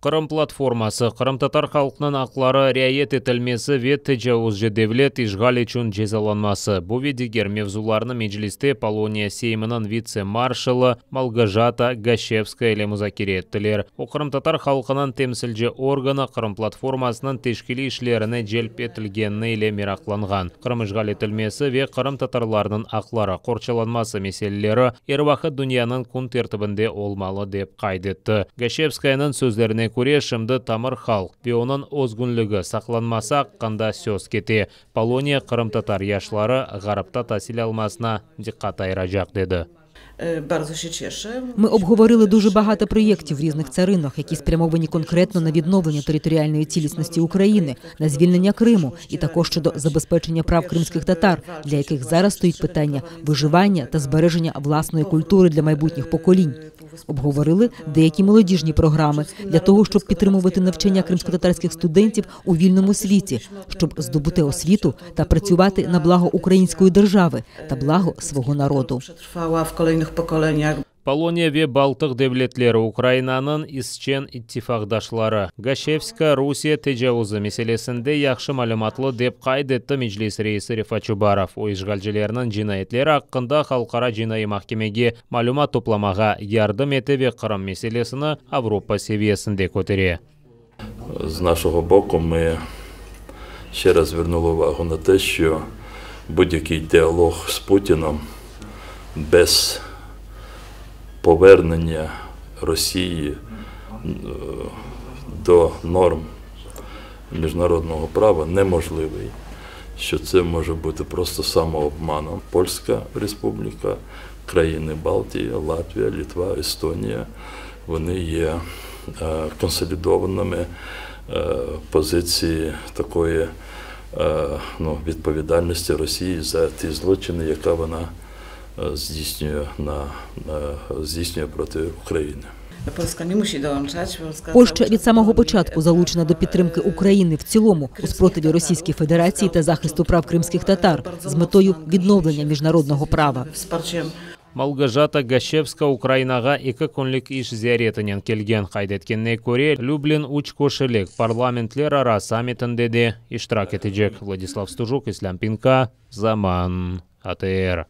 Қырым платформасы Қырым-татар халқының ақлары riayet етілмесі ве тәжауызжы девлет ишғал üçün жезаланмасы. Бұл ведегер мевзуларны меджлисте Полония сеймінің вице-маршалы Малгажата Гашевская еле музакире еттілер. Қырым-татар халқының темсілжі органы Қырым платформасының тешкілі ішлеріне желп етілгенні еле мерақланған. Қырым ишғал етілмесі ве Қырым-татарларының ақлары қорчаланмасы меселелері ервақы дүнияның күн тертібінде олмалы деп қайдетті. Гашевскаяның сөздеріне көре шымды тамыр халық ве оның озгүнлігі сақланмаса қанда сөз кете. Полония Қырым-татар яшлары ғарапта тасил алмасына диққат айырajak деді. Ми обговорили дуже багато проєктів в різних царинах, які спрямовані конкретно на відновлення територіальної цілісності України, на звільнення Криму і також щодо забезпечення прав кримських татар, для яких зараз стоїть питання виживання та збереження власної культури для майбутніх поколінь. Обговорили деякі молодіжні програми для того, щоб підтримувати навчання кримськотатарських студентів у вільному світі, щоб здобути освіту та працювати на благо української держави та благо свого народу. Полония ве Балтық девлетлері Украинаның исчен иттифақдашлары. Гашевска Русия тәжауызы меселесінде яқшы малыматлы деп қайдетті Меджлис рейсі Рифат Чубаров. О ишғалжылерінің жинайетлері аққында халқара жинайы махкемеге малумат топламаға ярдым еті ве Қырым меселесіні Авропа севiyesінде көтере. З нашого боку ми ще раз звернули увагу на те, що будь-який діалог з Путіном без повернення Росії до норм міжнародного права неможливий, що це може бути просто самообманом. Польська республіка, країни Балтії, Латвія, Литва, Естонія, вони є консолідованими позиції такої відповідальності Росії за ті злочини, яка вона здійснює проти України. Польща від самого початку залучена до підтримки України в цілому у спротиві Російській Федерації та захисту прав кримських татар з метою відновлення міжнародного права. Малгажата Гашевска Украинаға 2 күнлік іш зияретінен келген қайдеткенне көре Люблин уч көшілік парламентлер ара саммитінде де иштирак етежек. Владислав Стужук, Ислам Пинка, Заман, АТР.